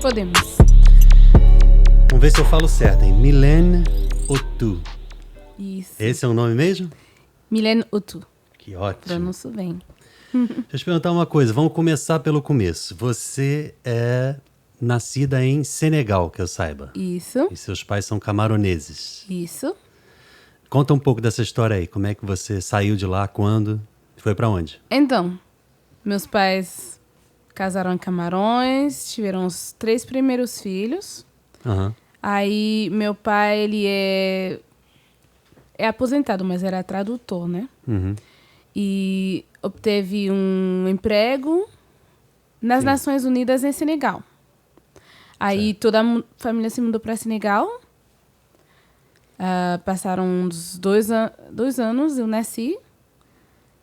Podemos. Vamos ver se eu falo certo, hein? Mylène Otu. Isso. Esse é o nome mesmo? Mylène Otu. Que ótimo. Pronuncio bem. Deixa eu te perguntar uma coisa. Vamos começar pelo começo. Você é nascida em Senegal, que eu saiba. Isso. E seus pais são camaroneses. Isso. Conta um pouco dessa história aí. Como é que você saiu de lá, quando? Foi pra onde? Então, meus pais casaram em Camarões, tiveram os 3 primeiros filhos. Aham. Aí, meu pai, ele é aposentado, mas era tradutor, né? Uhum. E obteve um emprego nas Nações Unidas em Senegal. Aí toda a família se mudou para Senegal. Passaram uns 2 anos, eu nasci.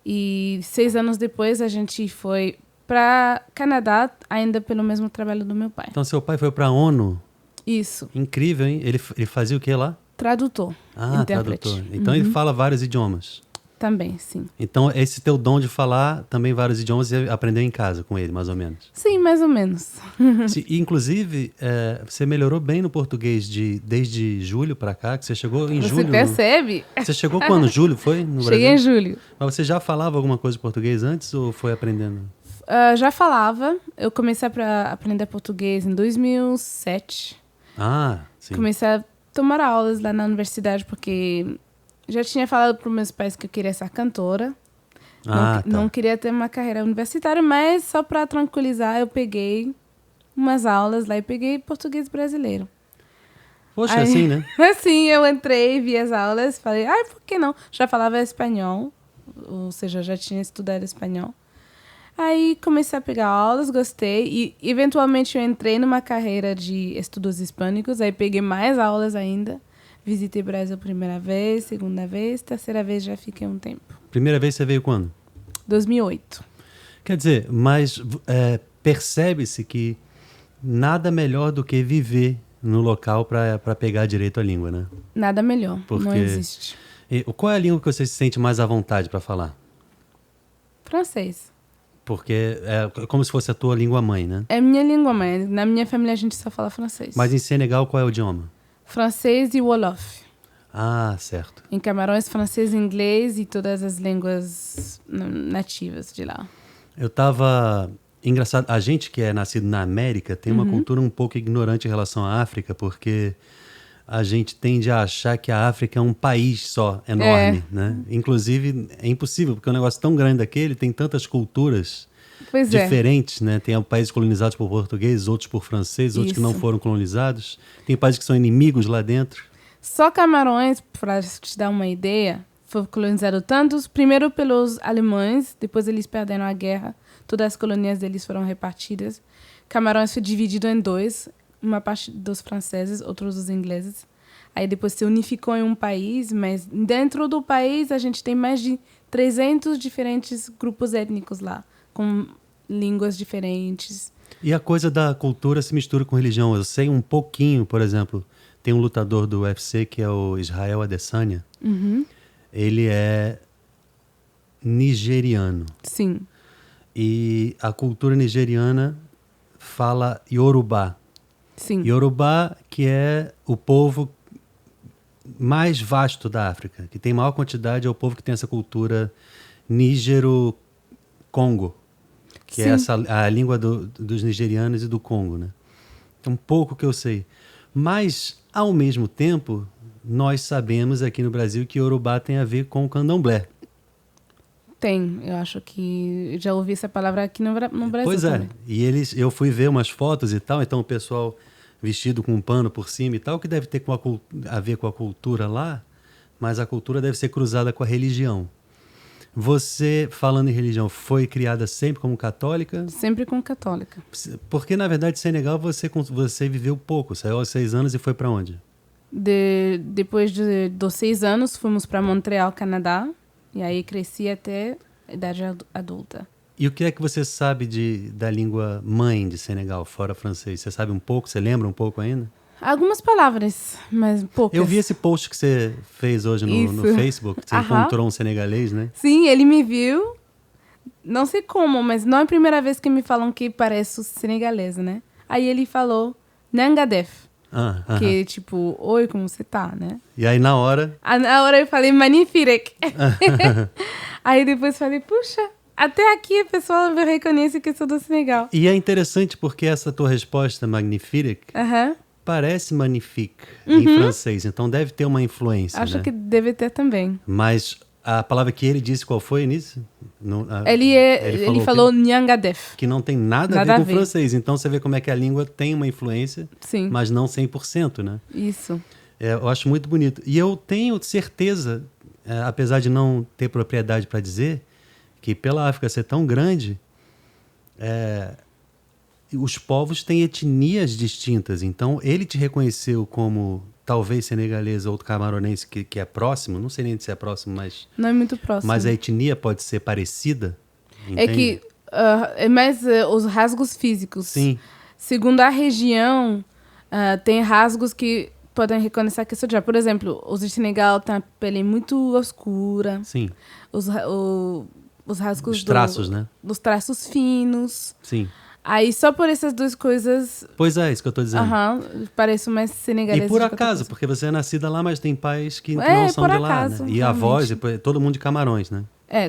E 6 anos depois a gente foi para Canadá, ainda pelo mesmo trabalho do meu pai. Então seu pai foi pra ONU? Isso, Incrível, hein? Ele fazia o que lá? tradutor, Ah, intérprete. tradutor. Então ele fala vários idiomas. Também, sim. Então esse teu dom de falar também vários idiomas você aprendeu em casa com ele, mais ou menos. Sim, mais ou menos. Inclusive, você melhorou bem no português desde julho pra cá, que você chegou em Você julho. percebe? Você chegou quando? Julho, foi? No Cheguei Brasil? em julho. Mas você já falava alguma coisa de português antes ou foi aprendendo? Já falava. Eu comecei a aprender português em 2007. Ah, sim. Comecei a tomar aulas lá na universidade, porque já tinha falado para os meus pais que eu queria ser cantora. Ah, Não queria ter uma carreira universitária, mas só para tranquilizar, eu peguei umas aulas lá e peguei português brasileiro. Poxa, Aí, assim, né? assim, eu entrei, vi as aulas, falei, por que não? Já falava espanhol, ou seja, já tinha estudado espanhol. Aí comecei a pegar aulas, gostei, e eventualmente eu entrei numa carreira de estudos hispânicos, aí peguei mais aulas ainda. Visitei o Brasil primeira vez, segunda vez, terceira vez já fiquei um tempo. Primeira vez você veio quando? 2008. Quer dizer, mas percebe-se que nada melhor do que viver no local para pegar direito a língua, né? Nada melhor, Porque- não existe. E qual é a língua que você se sente mais à vontade para falar? Francês. Porque é como se fosse a tua língua mãe, né? É minha língua mãe. Na minha família a gente só fala francês. Mas em Senegal, qual é o idioma? Francês e Wolof. Ah, certo. Em Camarões, francês, inglês e todas as línguas nativas de lá. Eu tava... Engraçado, a gente que é nascido na América tem uma cultura um pouco ignorante em relação à África, porque a gente tende a achar que a África é um país só, enorme, né? Inclusive, é impossível, porque é um negócio tão grande daquele, tem tantas culturas Pois é. diferentes, né? Tem países colonizados por portugueses, outros por franceses, outros que não Isso. foram colonizados. Tem países que são inimigos lá dentro. Só Camarões, para te dar uma ideia, foi colonizado tantos, primeiro pelos alemães, depois eles perderam a guerra, todas as colônias deles foram repartidas. Camarões foi dividido em 2, uma parte dos franceses, outros dos ingleses. Aí depois se unificou em um país, mas dentro do país a gente tem mais de 300 diferentes grupos étnicos lá, com línguas diferentes. E a coisa da cultura se mistura com religião. Eu sei um pouquinho, por exemplo, tem um lutador do UFC que é o Israel Adesanya. Ele é nigeriano. Sim, E a cultura nigeriana fala Yorubá. sim. Yorubá, que é o povo mais vasto da África, que tem maior quantidade, é o povo que tem essa cultura nígero-congo, que é Sim. a língua dos nigerianos e do Congo, né? É um pouco que eu sei. Mas, ao mesmo tempo, nós sabemos aqui no Brasil que Yorubá tem a ver com o candomblé. Tem, eu acho que já ouvi essa palavra aqui no Brasil Pois é, também. e eu fui ver umas fotos e tal, então o pessoal vestido com um pano por cima e tal, que deve ter a ver com a cultura lá, mas a cultura deve ser cruzada com a religião. Você, falando em religião, foi criada sempre como católica? Sempre com católica. Porque, na verdade, Senegal você viveu pouco, saiu aos 6 anos e foi para onde? Depois dos 6 anos, fomos para Montreal, Canadá. E aí cresci até a idade adulta. E o que é que você sabe da língua mãe de Senegal, fora francês? Você sabe um pouco? Você lembra um pouco ainda? Algumas palavras, mas poucas. Eu vi esse post que você fez hoje no Facebook, que você encontrou um senegalês, né? Sim, ele me viu. Não sei como, mas não é a primeira vez que me falam que pareço senegalesa, né? Aí ele falou Nangadef. Ah, Que tipo, oi, como você tá, né? E aí na hora... Na hora eu falei Magnifique. Aí depois falei, puxa, até aqui a pessoa reconhece que eu sou do Senegal. E é interessante porque essa tua resposta, magnifique, parece magnifique em francês. Então deve ter uma influência, Acho né? que deve ter também. Mas a palavra que ele disse, qual foi nisso? Ele falou Nyangadef. Que não tem nada a ver com o francês. Então você vê como é que a língua tem uma influência, Sim. mas não 100%, né? Isso. Eu acho muito bonito. E eu tenho certeza, apesar de não ter propriedade para dizer, que pela África ser tão grande, os povos têm etnias distintas. Então ele te reconheceu como talvez senegalês ou camaronense que é próximo, não sei nem se é próximo, mas... Não é muito próximo. Mas a etnia pode ser parecida, entende? É que é mais os rasgos físicos. Sim. Segundo a região, tem rasgos que podem reconhecer que sou de lá. Por exemplo, os de Senegal têm a pele muito escura. Sim. Os rasgos... Os traços, né? Os traços finos. Sim. Aí, só por essas duas coisas... Pois é, isso que eu estou dizendo. Pareço mais senegalês. E por acaso, porque você é nascida lá, mas tem pais que não são de lá, né? E avós, todo mundo de Camarões, né?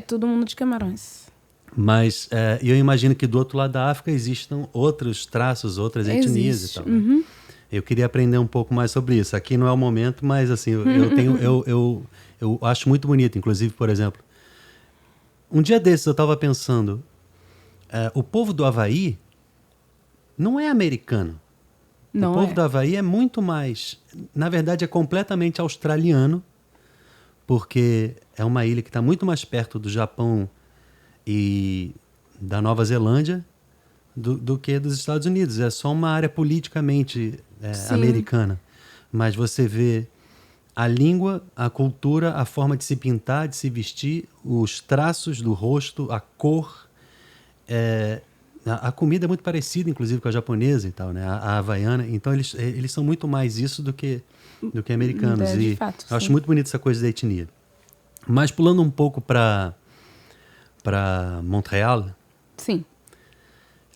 Todo mundo de Camarões. Mas eu imagino que do outro lado da África existam outros traços, outras etnias e tal. Né? Eu queria aprender um pouco mais sobre isso. Aqui não é o momento, mas assim, eu acho muito bonito. Inclusive, por exemplo, um dia desses eu estava pensando, o povo do Havaí não é americano. Não o povo do Havaí é muito mais... Na verdade, é completamente australiano, porque é uma ilha que está muito mais perto do Japão e da Nova Zelândia do que dos Estados Unidos. É só uma área politicamente americana. Mas você vê a língua, a cultura, a forma de se pintar, de se vestir, os traços do rosto, a cor... A comida é muito parecida, inclusive, com a japonesa e tal, né? A havaiana. Então, eles são muito mais isso do que americanos. De fato, eu acho muito bonito essa coisa da etnia. Mas pulando um pouco para Montreal. Sim.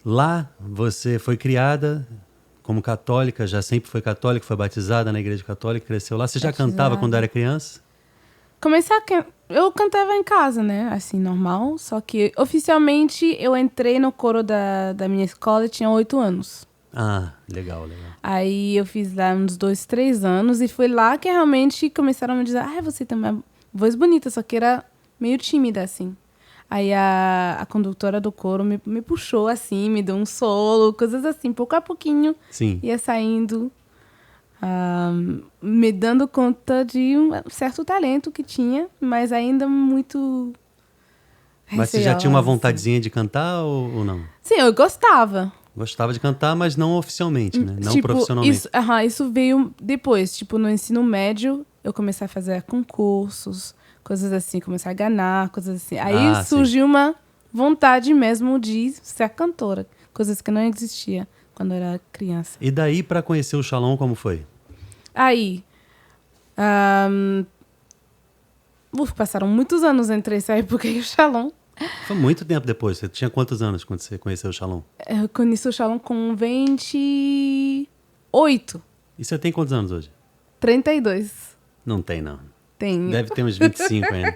Lá você foi criada como católica, já sempre foi católica, foi batizada na igreja católica, cresceu lá. Você já cantava quando era criança? Eu cantava em casa, né? Assim, normal. Só que, oficialmente, eu entrei no coro da minha escola e tinha 8 anos. Ah, legal. Aí eu fiz lá uns 2, 3 anos e foi lá que realmente começaram a me dizer você tem uma voz bonita, só que era meio tímida, assim. Aí a condutora do coro me puxou, assim, me deu um solo, coisas assim. Pouco a pouquinho ia saindo... me dando conta de um certo talento que tinha, mas ainda muito receosa. Mas você já tinha uma vontadezinha de cantar ou não? Sim, eu gostava. Gostava de cantar, mas não oficialmente, né? Não profissionalmente. Isso veio depois. Tipo, no ensino médio, eu comecei a fazer concursos, coisas assim, comecei a ganhar, coisas assim. Aí surgiu uma vontade mesmo de ser cantora, coisas que não existia quando eu era criança. E daí, para conhecer o Shalom, como foi? Aí, passaram muitos anos entre essa época e o Shalom. Foi muito tempo depois. Você tinha quantos anos quando você conheceu o Shalom? Eu conheci o Shalom com 28. E você tem quantos anos hoje? 32. Não tem, não. Tenho. Deve ter uns 25 ainda.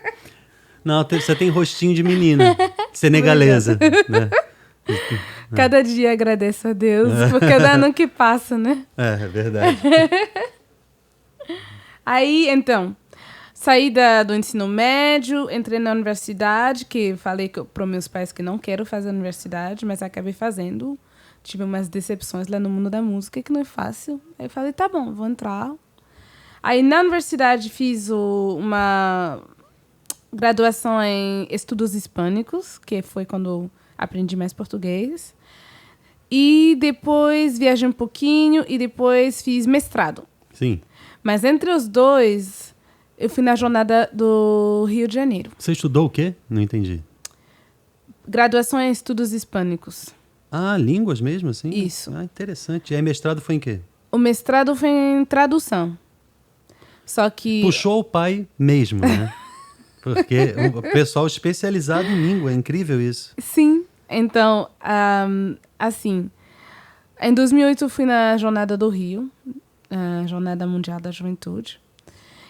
Não, você tem rostinho de menina, senegalesa. Né? Cada dia agradeço a Deus por cada ano que passa, né? É verdade. Aí, então, saí do ensino médio, entrei na universidade, que falei para os meus pais que não quero fazer universidade, mas acabei fazendo. Tive umas decepções lá no mundo da música, que não é fácil. Aí falei, tá bom, vou entrar. Aí, na universidade, fiz uma graduação em estudos hispânicos, que foi quando aprendi mais português. E depois viajei um pouquinho e depois fiz mestrado. Sim. Mas entre os dois, eu fui na jornada do Rio de Janeiro. Você estudou o quê? Não entendi. Graduação em estudos hispânicos. Ah, línguas mesmo, assim? Isso. Ah, interessante. E aí mestrado foi em quê? O mestrado foi em tradução. Só que... Puxou o pai mesmo, né? Porque o pessoal especializado em língua, é incrível isso. Sim. Então, assim, Em 2008 eu fui na Jornada do Rio, a Jornada Mundial da Juventude.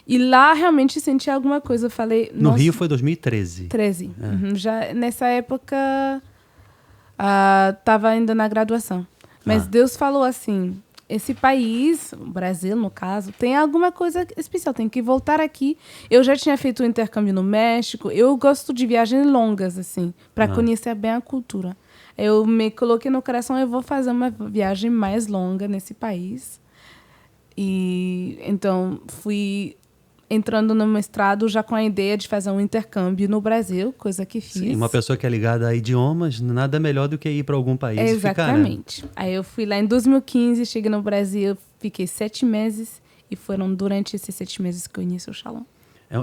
E lá realmente senti alguma coisa. Eu falei... No Rio foi 2013. 13. Já nessa época, estava ainda na graduação. Mas Deus falou assim, esse país, o Brasil no caso, tem alguma coisa especial, tem que voltar aqui. Eu já tinha feito um intercâmbio no México. Eu gosto de viagens longas, assim, para conhecer bem a cultura. Eu me coloquei no coração, eu vou fazer uma viagem mais longa nesse país. E então fui entrando no mestrado já com a ideia de fazer um intercâmbio no Brasil, coisa que fiz. Sim, uma pessoa que é ligada a idiomas, nada melhor do que ir para algum país e ficar, né? Exatamente. Aí eu fui lá em 2015, cheguei no Brasil, fiquei 7 meses e foram durante esses 7 meses que eu conheci o Shalom.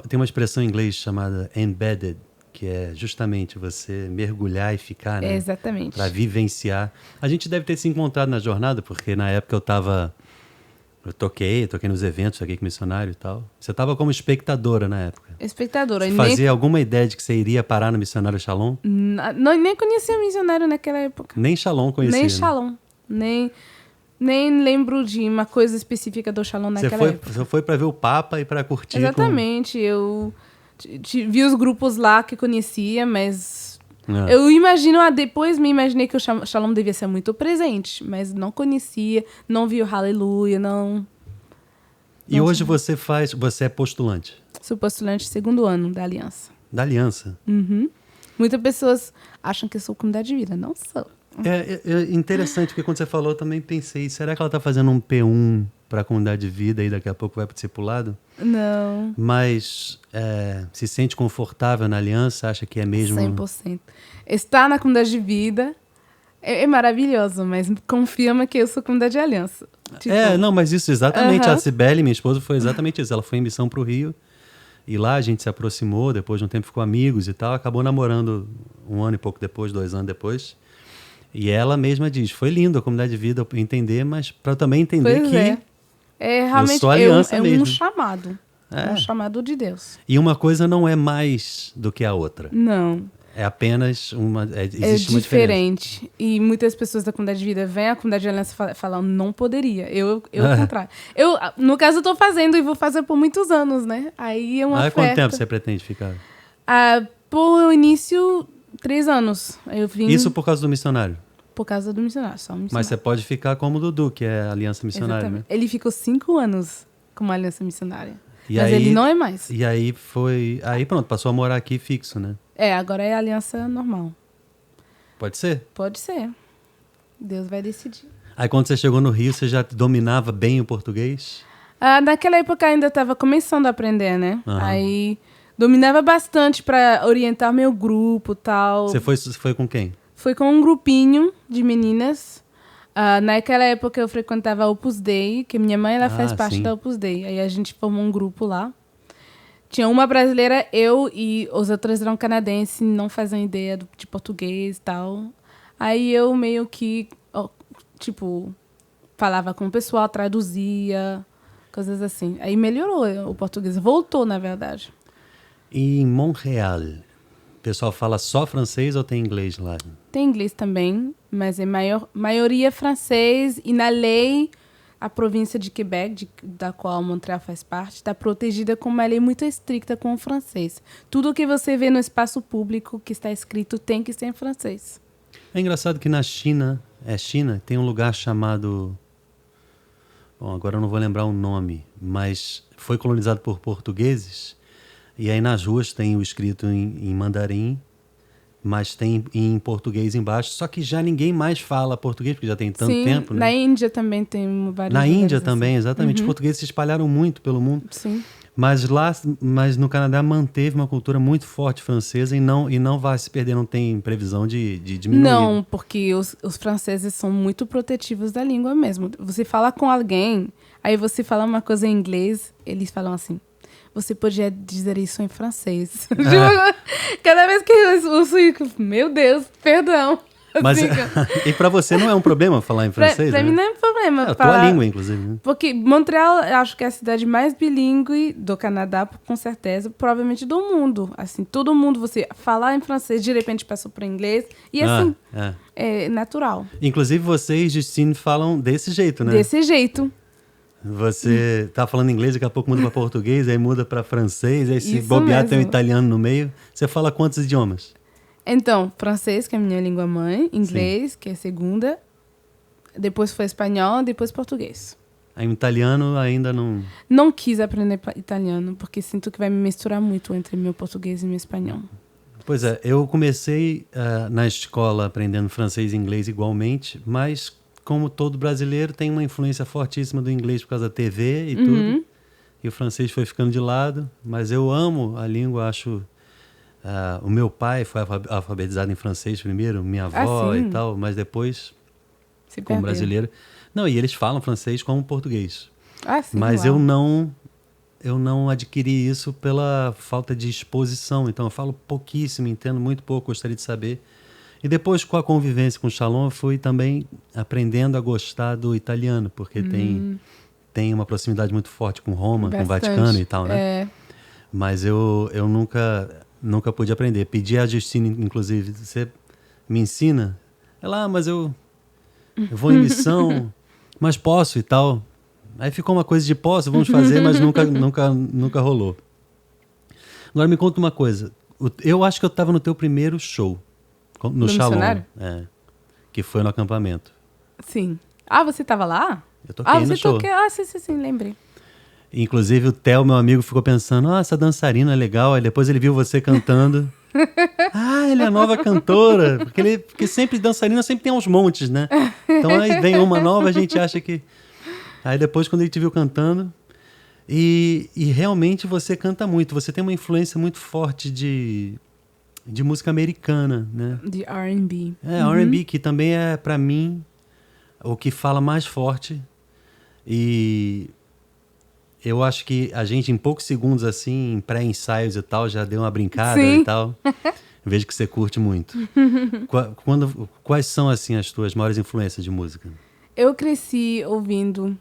Tem uma expressão em inglês chamada embedded, que é justamente você mergulhar e ficar, né? Exatamente. Para vivenciar. A gente deve ter se encontrado na jornada, porque na época eu toquei nos eventos aqui com missionário e tal. Você estava como espectadora na época. Espectadora. Você fazia alguma ideia de que você iria parar no Missionário Shalom? Não, nem conhecia missionário naquela época. Nem Shalom conhecia. Nem né? Shalom. Nem lembro de uma coisa específica do Shalom naquela época. Você foi para ver o Papa e para curtir. Exatamente. Eu vi os grupos lá que conhecia, mas... Eu imagino, depois me imaginei que o Shalom devia ser muito presente, mas não conhecia, não vi o Aleluia, não... E hoje você é postulante? Sou postulante 2º ano da Aliança. Da Aliança? Uhum. Muitas pessoas acham que eu sou comunidade de vida, não sou. É interessante, porque quando você falou, eu também pensei, será que ela está fazendo um P1 para a comunidade de vida e daqui a pouco vai para o discipulado? Não. Mas se sente confortável na Aliança? Acha que é mesmo... 100%. Estar na comunidade de vida é maravilhoso, mas confirma que eu sou comunidade de Aliança. Tipo, não, mas isso exatamente. A Cibele, minha esposa, foi exatamente isso. Ela foi em missão para o Rio e lá a gente se aproximou, depois de um tempo ficou amigos e tal, acabou namorando 1 ano e pouco depois, 2 anos depois. E ela mesma diz, foi lindo a comunidade de vida entender, mas para também entender realmente eu sou aliança mesmo. Um chamado. É um chamado de Deus. E uma coisa não é mais do que a outra. Não. É apenas existe uma diferença. Diferente. E muitas pessoas da comunidade de vida vêm à comunidade de aliança e falam, não poderia. Eu ao contrário. No caso, eu estou fazendo e vou fazer por muitos anos, né? Aí é uma oferta. Quanto tempo você pretende ficar? Por início, 3 anos. Eu vim... Isso por causa do missionário? Por causa do missionário, só missionário. Mas você pode ficar como o Dudu, que é a aliança missionária, exatamente. Né? Ele ficou 5 anos como aliança missionária. E mas aí, ele não é mais. E aí foi... Aí pronto, passou a morar aqui fixo, né? Agora é aliança normal. Pode ser? Pode ser. Deus vai decidir. Aí quando você chegou no Rio, você já dominava bem o português? Naquela época ainda estava começando a aprender, né? Uhum. Aí dominava bastante para orientar meu grupo e tal. Você foi com quem? Foi com um grupinho de meninas. Naquela época eu frequentava a Opus Dei, que minha mãe ela faz parte da Opus Dei. Aí a gente formou um grupo lá. Tinha uma brasileira, eu e os outros eram canadenses, não faziam ideia de português e tal. Aí eu meio que, falava com o pessoal, traduzia, coisas assim. Aí melhorou o português, voltou, na verdade. E em Montreal, o pessoal fala só francês ou tem inglês lá? Tem inglês também, mas é maioria francês. E na lei, a província de Quebec, da qual Montreal faz parte, está protegida com uma lei muito estricta com o francês. Tudo que você vê no espaço público que está escrito tem que ser em francês. É engraçado que na China, tem um lugar chamado... Bom, agora eu não vou lembrar o nome, mas foi colonizado por portugueses. E aí nas ruas tem o escrito em mandarim, mas tem em português embaixo. Só que já ninguém mais fala português, porque já tem tanto tempo, né? Na Índia também tem vários Na Índia assim. também, exatamente. Os portugueses se espalharam muito pelo mundo. Sim. Mas no Canadá manteve uma cultura muito forte francesa e não vai se perder, não tem previsão de diminuir. Não, porque os franceses são muito protetivos da língua mesmo. Você fala com alguém, aí você fala uma coisa em inglês, eles falam assim, você podia dizer isso em francês. Cada vez que eu ouço isso, meu Deus, perdão. Mas, e para você não é um problema falar em francês? Pra né? mim não é problema. É a tua língua, inclusive. Né? Porque Montreal, eu acho que é a cidade mais bilíngue do Canadá, com certeza, provavelmente do mundo. Assim, todo mundo, você falar em francês, de repente passou para inglês. E assim, é natural. Inclusive, vocês, Justine, falam desse jeito, né? Desse jeito. Você tá falando inglês, daqui a pouco muda para português, aí muda para francês, aí se Isso bobear mesmo. tem um italiano no meio. Você fala quantos idiomas? Então, francês, que é a minha língua mãe, inglês, que é a segunda, depois foi espanhol, depois português. Aí o italiano ainda não... Não quis aprender italiano, porque sinto que vai me misturar muito entre meu português e meu espanhol. Pois é, eu comecei na escola aprendendo francês e inglês igualmente, mas como todo brasileiro tem uma influência fortíssima do inglês por causa da TV e tudo. E o francês foi ficando de lado, mas eu amo a língua, acho... o meu pai foi alfabetizado em francês primeiro, minha avó e tal, mas depois, como brasileiro... Não, e eles falam francês como português. Sim, mas eu não adquiri isso pela falta de exposição. Então, eu falo pouquíssimo, entendo muito pouco, gostaria de saber. E depois, com a convivência com o Shalom, fui também aprendendo a gostar do italiano, porque tem uma proximidade muito forte com Roma, com o Vaticano e tal, né? Mas eu nunca pude aprender. Pedi a Justine, inclusive, você me ensina? Ela, mas eu vou em missão, mas posso e tal. Aí ficou uma coisa de posso, vamos fazer, mas nunca rolou. Agora me conta uma coisa. Eu acho que eu estava no teu primeiro show, no Shalom. Que foi no acampamento. Sim. Você estava lá? Eu toquei no show. Sim, lembrei. Inclusive o Theo, meu amigo, ficou pensando, essa dançarina é legal. Aí depois ele viu você cantando. Ele é a nova cantora. Porque sempre dançarina sempre tem uns montes, né? Então aí vem uma nova, a gente acha que... Aí depois, quando ele te viu cantando... E realmente você canta muito. Você tem uma influência muito forte de música americana, né? De R&B. R&B, que também é, pra mim, o que fala mais forte. E eu acho que a gente, em poucos segundos, assim, em pré-ensaios e tal, já deu uma brincada e tal. Vejo que você curte muito. Quais são, assim, as tuas maiores influências de música? Eu cresci ouvindo...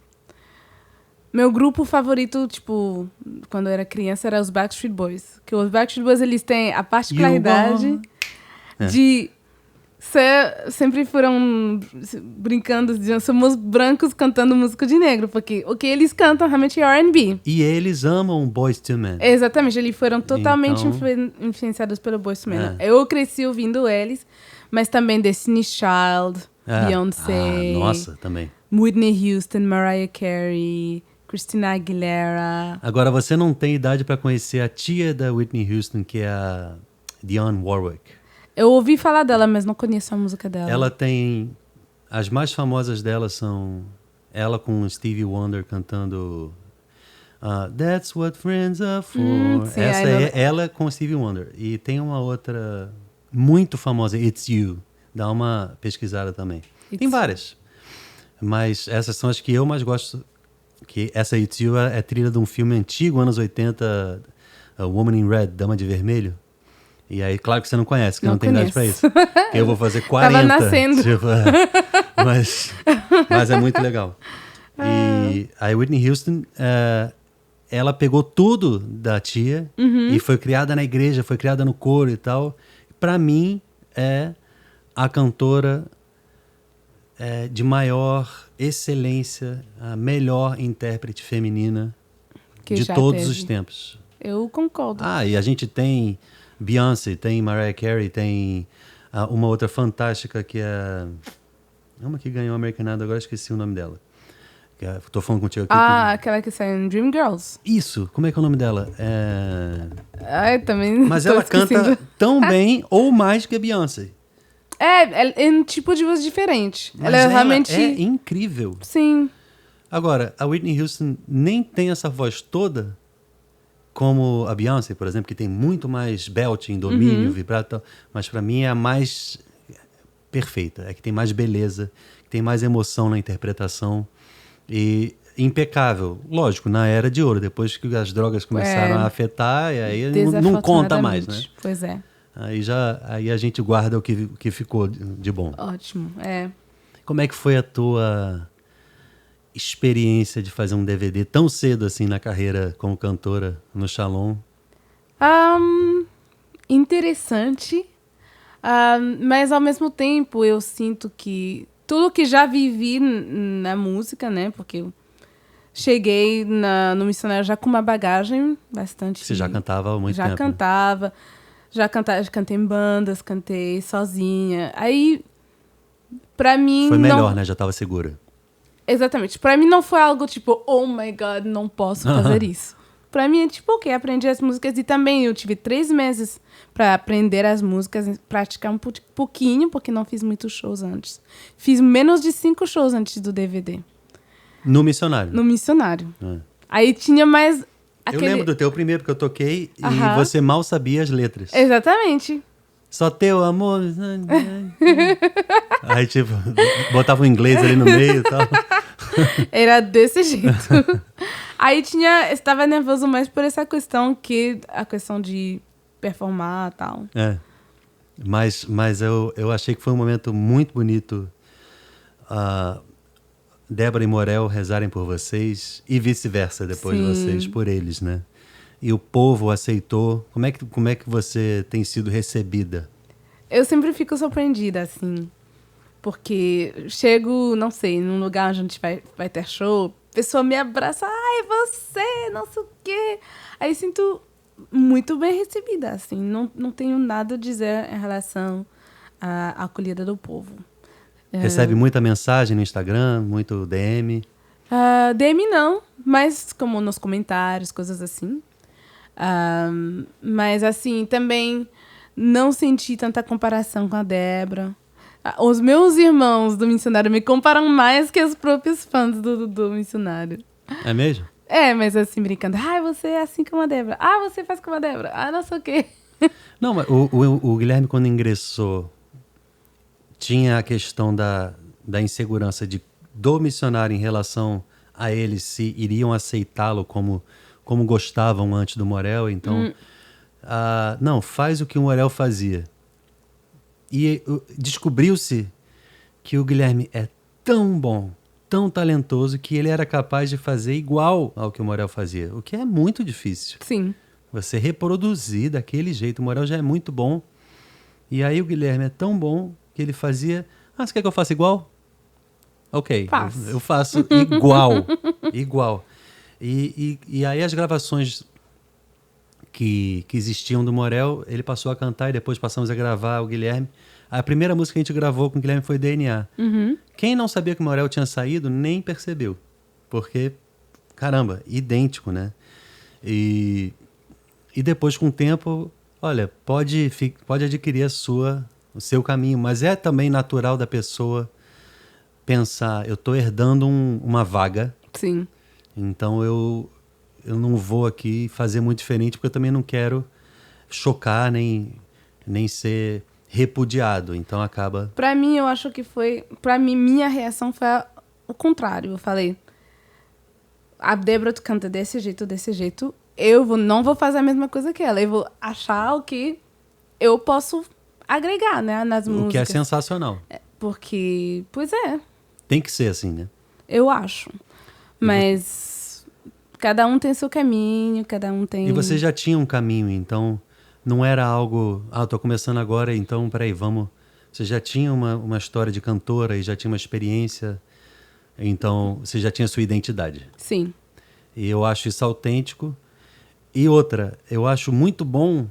Meu grupo favorito, tipo, quando eu era criança, era os Backstreet Boys. Que os Backstreet Boys, eles têm a particularidade de sempre foram brincando, somos brancos cantando música de negro, porque o que eles cantam realmente é R&B. E eles amam Boyz II Men. Exatamente, eles foram totalmente influenciados pelo Boyz II Men. Eu cresci ouvindo eles, mas também Destiny's Child, Beyoncé. Nossa, também. Whitney Houston, Mariah Carey... Christina Aguilera. Agora, você não tem idade para conhecer a tia da Whitney Houston, que é a Dionne Warwick. Eu ouvi falar dela, mas não conheço a música dela. Ela tem... As mais famosas dela são ela com Stevie Wonder cantando That's What Friends Are For. Sim, essa é ela com Stevie Wonder. E tem uma outra muito famosa, It's You. Dá uma pesquisada também. Tem várias. Mas essas são as que eu mais gosto... Que essa It's You é trilha de um filme antigo, anos 80, A Woman in Red, Dama de Vermelho. E aí, claro que você não conhece, que não tem idade pra isso. Eu vou fazer 40. Tava nascendo. Tipo, mas é muito legal. E a Whitney Houston, ela pegou tudo da tia e foi criada na igreja, foi criada no coro e tal. Pra mim, é a cantora... de maior excelência, a melhor intérprete feminina de todos os tempos. Eu concordo. E a gente tem Beyoncé, tem Mariah Carey, tem uma outra fantástica que é... Uma que ganhou o American Idol, agora esqueci o nome dela. Tô falando contigo aqui. Aquela que saiu em Dreamgirls. Isso, como é que é o nome dela? Também. Mas ela canta tão bem ou mais que a Beyoncé. É um tipo de voz diferente. Mas ela realmente... é incrível. Sim. Agora, a Whitney Houston nem tem essa voz toda como a Beyoncé, por exemplo, que tem muito mais belting, domínio, vibrato, mas para mim é a mais perfeita, é que tem mais beleza, que tem mais emoção na interpretação e impecável. Lógico, na era de ouro, depois que as drogas começaram a afetar, e aí não conta mais, né? Pois é. Aí a gente guarda o que ficou de bom. Ótimo, Como é que foi a tua experiência de fazer um DVD tão cedo assim na carreira como cantora no Shalom? Interessante, mas ao mesmo tempo eu sinto que tudo que já vivi na música, né? Porque eu cheguei no missionário já com uma bagagem bastante... Você já cantava há muito tempo? Já cantei em bandas, cantei sozinha. Aí, pra mim... Foi melhor, né? Já estava segura. Exatamente. Pra mim não foi algo tipo, oh my God, não posso fazer isso. Pra mim é tipo, ok, aprendi as músicas e também eu tive 3 meses pra aprender as músicas, praticar um pouquinho, porque não fiz muitos shows antes. Fiz menos de 5 shows antes do DVD. No missionário? No missionário. Aí tinha mais aquele... Eu lembro do teu primeiro que eu toquei e você mal sabia as letras. Exatamente. Só teu amor... Aí, tipo, botava o inglês ali no meio e tal. Era desse jeito. Aí estava nervoso mais por essa questão que a questão de performar e tal. Mas eu achei que foi um momento muito bonito. Débora e Morel rezarem por vocês e vice-versa depois de vocês, por eles, né? E o povo aceitou. Como é que você tem sido recebida? Eu sempre fico surpreendida, assim. Porque chego, não sei, num lugar onde a gente vai ter show, a pessoa me abraça, ai, você, não sei o quê. Aí sinto muito bem recebida, assim. Não tenho nada a dizer em relação à acolhida do povo. Recebe muita mensagem no Instagram, muito DM? DM não, mas como nos comentários, coisas assim. Mas assim, também não senti tanta comparação com a Débora. Os meus irmãos do missionário me comparam mais que os próprios fãs do missionário. É mesmo? Mas assim, brincando. Você é assim como a Débora. Você faz como a Débora. Não sei o quê. Não, mas o Guilherme, quando ingressou, tinha a questão da insegurança do missionário em relação a eles, se iriam aceitá-lo como gostavam antes do Morel. Então, não, faz o que o Morel fazia. E descobriu-se que o Guilherme é tão bom, tão talentoso, que ele era capaz de fazer igual ao que o Morel fazia. O que é muito difícil. Sim. Você reproduzir daquele jeito. O Morel já é muito bom. E aí o Guilherme é tão bom que ele fazia... você quer que eu faça igual? Ok, eu faço igual. Igual. E aí as gravações que existiam do Morel, ele passou a cantar e depois passamos a gravar o Guilherme. A primeira música que a gente gravou com o Guilherme foi DNA. Quem não sabia que o Morel tinha saído, nem percebeu. Porque, caramba, idêntico, né? E depois, com o tempo, olha, pode adquirir o seu caminho, mas é também natural da pessoa pensar, eu estou herdando uma vaga. Sim. Então eu não vou aqui fazer muito diferente, porque eu também não quero chocar nem ser repudiado. Então acaba... Pra mim, eu acho que foi... Pra mim, minha reação foi o contrário. Eu falei, a Débora canta desse jeito. Eu não vou fazer a mesma coisa que ela. Eu vou achar o que eu posso agregar, né, nas músicas. O que é sensacional. Porque, pois é. Tem que ser assim, né? Eu acho. Mas cada um tem seu caminho, cada um tem... E você já tinha um caminho, então não era algo... eu tô começando agora, então peraí, vamos... Você já tinha uma história de cantora e já tinha uma experiência, então você já tinha sua identidade. Sim. E eu acho isso autêntico. E outra, eu acho muito bom,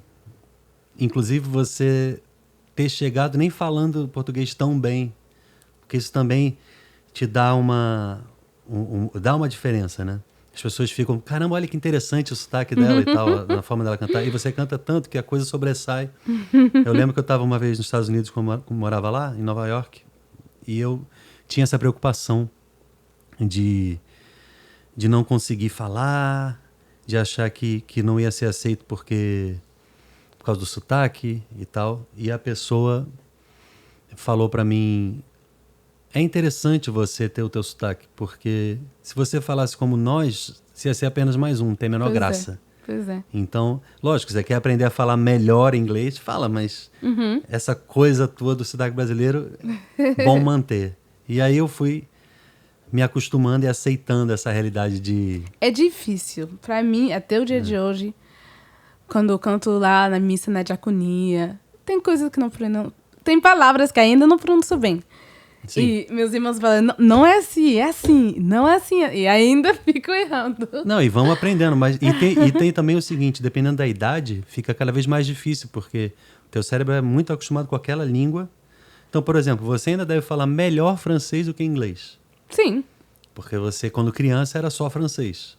inclusive, você ter chegado nem falando português tão bem, porque isso também te dá dá uma diferença, né? As pessoas ficam, caramba, olha que interessante o sotaque dela e tal, na forma dela cantar. E você canta tanto que a coisa sobressai. Eu lembro que eu estava uma vez nos Estados Unidos, quando morava lá, em Nova York, e eu tinha essa preocupação de não conseguir falar, de achar que não ia ser aceito por causa do sotaque e tal. E a pessoa falou para mim, é interessante você ter o teu sotaque, porque se você falasse como nós, ia ser apenas mais um, não tem a menor graça. Pois é. Então, lógico, você quer aprender a falar melhor inglês, fala, mas essa coisa tua do sotaque brasileiro, bom manter. E aí eu fui me acostumando e aceitando essa realidade de... É difícil. Pra mim, até o dia de hoje, quando eu canto lá na missa, na diaconia, tem coisas que não... Tem palavras que ainda não pronuncio bem. Sim. E meus irmãos falam, não é assim, é assim, não é assim. E ainda fico errando. Não, e vamos aprendendo. Mas, e tem também o seguinte, dependendo da idade, fica cada vez mais difícil, porque o teu cérebro é muito acostumado com aquela língua. Então, por exemplo, você ainda deve falar melhor francês do que inglês. Sim. Porque você, quando criança, era só francês.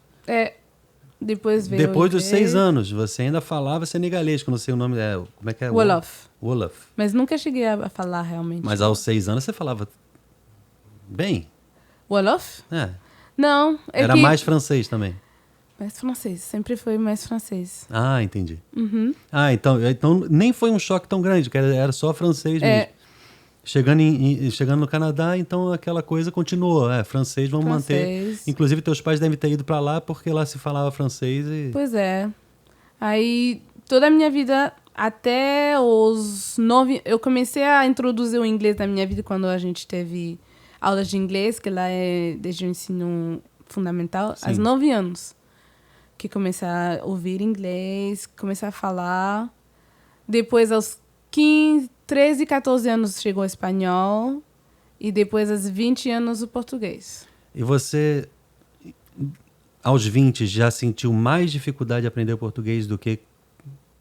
Depois veio Depois dos 6 anos, você ainda falava senegalês, que eu não sei o nome. Como é que é? Wolof. Wolof. Mas nunca cheguei a falar realmente. Mas aos 6 anos você falava bem? Wolof? É. Não. Era mais francês também. Mais francês. Sempre foi mais francês. Ah, entendi. Então nem foi um choque tão grande, que era só francês mesmo. Chegando no Canadá, então aquela coisa continuou. Francês, vamos manter. Inclusive, teus pais devem ter ido para lá porque lá se falava francês. Pois é. Aí, toda a minha vida, até os 9... Eu comecei a introduzir o inglês na minha vida quando a gente teve aulas de inglês, que lá é desde o ensino fundamental, Sim. aos 9 anos. Que comecei a ouvir inglês, comecei a falar. Depois, aos 13, 14 anos chegou o espanhol e depois aos 20 anos o português. E você, aos 20, já sentiu mais dificuldade de aprender o português do que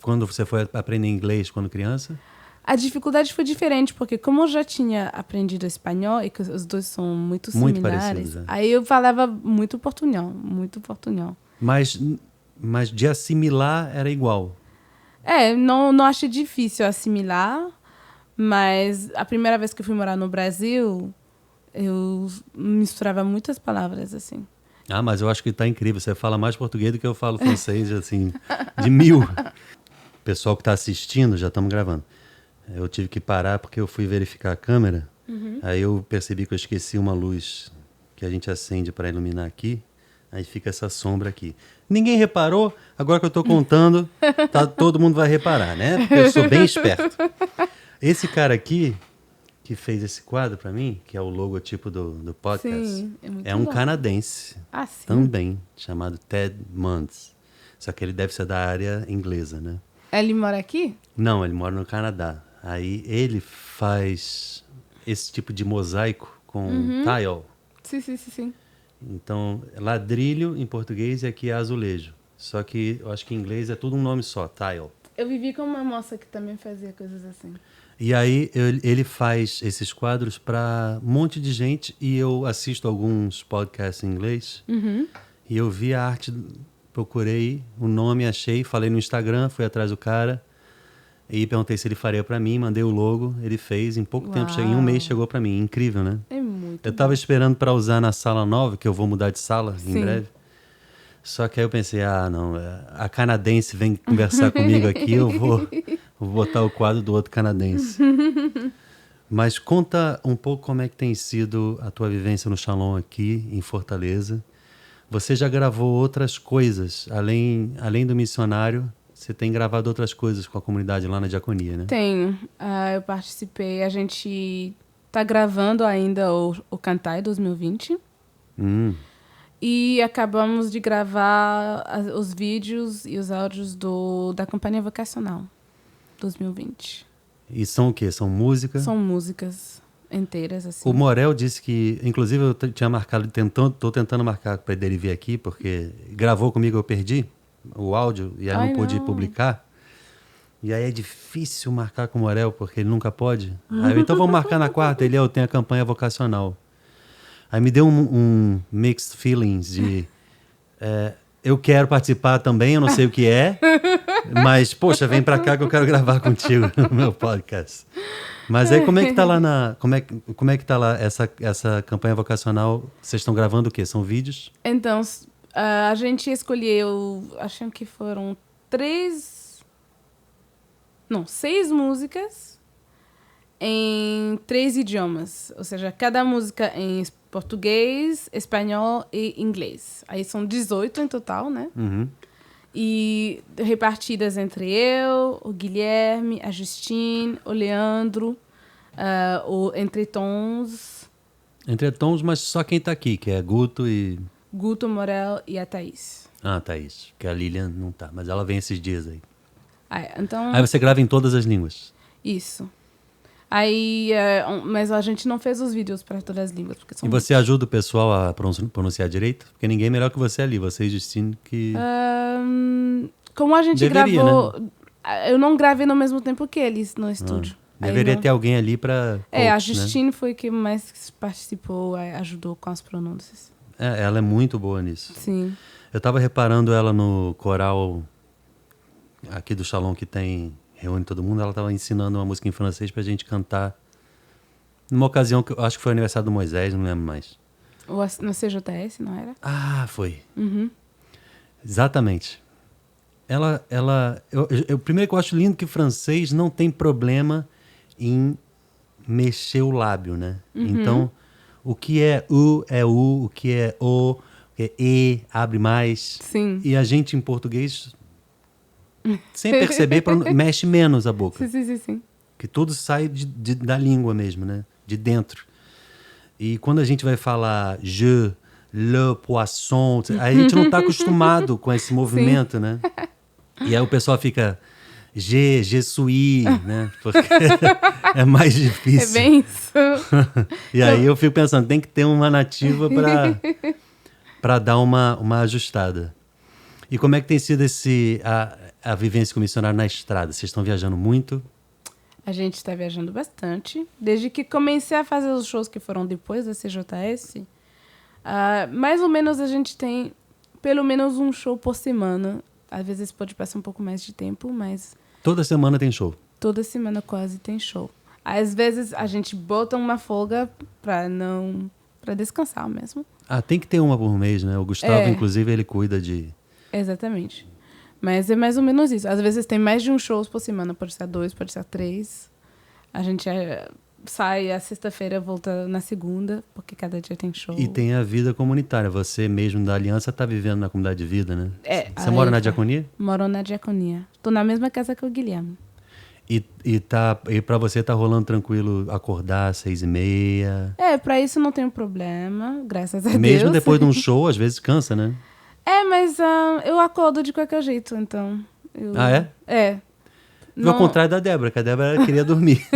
quando você foi aprender inglês quando criança? A dificuldade foi diferente, porque como eu já tinha aprendido espanhol e que os dois são muito similares, parecidos, aí eu falava muito portunhol, muito portunhol. Mas de assimilar era igual? Não achei difícil assimilar. Mas a primeira vez que eu fui morar no Brasil, eu misturava muitas palavras, assim. Ah, mas eu acho que tá incrível. Você fala mais português do que eu falo francês, assim, de 1000. Pessoal que tá assistindo, já estamos gravando. Eu tive que parar porque eu fui verificar a câmera. Aí eu percebi que eu esqueci uma luz que a gente acende para iluminar aqui. Aí fica essa sombra aqui. Ninguém reparou? Agora que eu tô contando, todo mundo vai reparar, né? Porque eu sou bem esperto. Esse cara aqui, que fez esse quadro para mim, que é o logotipo do podcast, sim, é um canadense sim. também, chamado Ted Munds. Só que ele deve ser da área inglesa, né? Ele mora aqui? Não, ele mora no Canadá. Aí ele faz esse tipo de mosaico com tile. Sim. Então, ladrilho em português e aqui é azulejo. Só que eu acho que em inglês é tudo um nome só, tile. Eu vivi com uma moça que também fazia coisas assim. E aí ele faz esses quadros para um monte de gente e eu assisto alguns podcasts em inglês e eu vi a arte, procurei o nome, achei, falei no Instagram, fui atrás do cara e perguntei se ele faria para mim, mandei o logo, ele fez, em pouco tempo, em um mês chegou para mim, incrível, né? É muito Eu tava esperando para usar na sala nova, que eu vou mudar de sala em breve. Só que aí eu pensei, não, a canadense vem conversar comigo aqui, eu vou botar o quadro do outro canadense. Mas conta um pouco como é que tem sido a tua vivência no Shalom aqui, em Fortaleza. Você já gravou outras coisas, além do missionário, você tem gravado outras coisas com a comunidade lá na Diaconia, né? Tenho. Eu participei, a gente tá gravando ainda o Cantai 2020. E acabamos de gravar os vídeos e os áudios da campanha vocacional 2020. E são o quê? São músicas? São músicas inteiras, assim. O Morel disse que, inclusive eu tinha marcado, tô tentando marcar para ele vir aqui, porque gravou comigo, eu perdi o áudio e aí não pude publicar. E aí é difícil marcar com o Morel, porque ele nunca pode. Aí então vamos marcar na quarta, eu tenho a campanha vocacional. Aí me deu um mixed feelings de... eu quero participar também, eu não sei o que é, mas, poxa, vem pra cá que eu quero gravar contigo no meu podcast. Mas aí como é que tá lá como é que tá lá essa campanha vocacional? Vocês estão gravando o quê? São vídeos? Então, a gente escolheu, acho que foram 6 músicas em 3 idiomas. Ou seja, cada música em português, espanhol e inglês. Aí são 18 em total, né? E repartidas entre eu, o Guilherme, a Justine, o Leandro, o Entre Tons. Entre Tons, mas só quem tá aqui, que é Guto e... Guto, Morel e a Thaís. Ah, Thaís, que a Lilian não tá, mas ela vem esses dias aí. Então... Aí você grava em todas as línguas? Isso. Aí, mas a gente não fez os vídeos para todas as línguas. Porque são e você ajuda o pessoal a pronunciar direito? Porque ninguém é melhor que você ali, você e Justine que... Como a gente deveria, gravou... Né? Eu não gravei no mesmo tempo que eles no estúdio. Deveria ter alguém ali para a Justine, né? Foi que mais participou, ajudou com as pronúncias. Ela é muito boa nisso. Sim. Eu estava reparando ela no coral aqui do Shalom que reúne todo mundo. Ela estava ensinando uma música em francês pra gente cantar numa ocasião que eu acho que foi o aniversário do Moisés, não lembro mais. No CJS, não era? Ah, foi. Uhum. Exatamente. Eu primeiro que eu acho lindo que o francês não tem problema em mexer o lábio, né? Uhum. Então, o que é o que é o que é e, abre mais. Sim. E a gente em português, sem perceber, mexe menos a boca. Sim. Que tudo sai da língua mesmo, né? De dentro. E quando a gente vai falar je, le poisson, a gente não está acostumado com esse movimento, né? E aí o pessoal fica je suis, né? Porque é mais difícil. É bem isso. E aí eu fico pensando, tem que ter uma nativa para dar uma ajustada. E como é que tem sido a vivência como missionário na estrada? Vocês estão viajando muito? A gente está viajando bastante. Desde que comecei a fazer os shows que foram depois da CJS, mais ou menos a gente tem pelo menos um show por semana. Às vezes pode passar um pouco mais de tempo, mas... Toda semana tem show? Toda semana quase tem show. Às vezes a gente bota uma folga para descansar mesmo. Tem que ter uma por mês, né? O Gustavo, inclusive, ele cuida de... Exatamente. Mas é mais ou menos isso. Às vezes tem mais de um show por semana. Pode ser 2, pode ser 3. A gente sai a sexta-feira, volta na segunda, porque cada dia tem show. E tem a vida comunitária. Você mesmo da Aliança está vivendo na comunidade de vida, né? Você mora na Diaconia? Moro na Diaconia. Estou na mesma casa que o Guilherme. E para você tá rolando tranquilo acordar às 6h30? Para isso não tem problema, graças a Deus. Mesmo depois de um show, às vezes cansa, né? Mas eu acordo de qualquer jeito, então... é? É. Ao contrário da Débora, que a Débora queria dormir.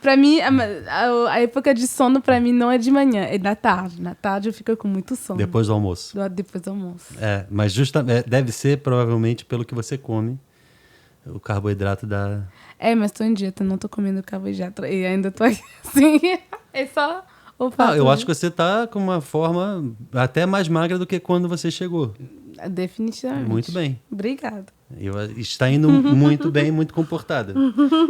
Pra mim, a época de sono pra mim não é de manhã, é da tarde. Na tarde eu fico com muito sono. Depois do almoço. Depois do almoço. Mas justamente deve ser provavelmente pelo que você come. O carboidrato da... mas tô em dieta, não tô comendo carboidrato. E ainda tô aqui assim. É só o fato. Eu acho que você tá com uma forma até mais magra do que quando você chegou. Definitivamente. Muito bem. Obrigada. Está indo muito bem, muito comportada.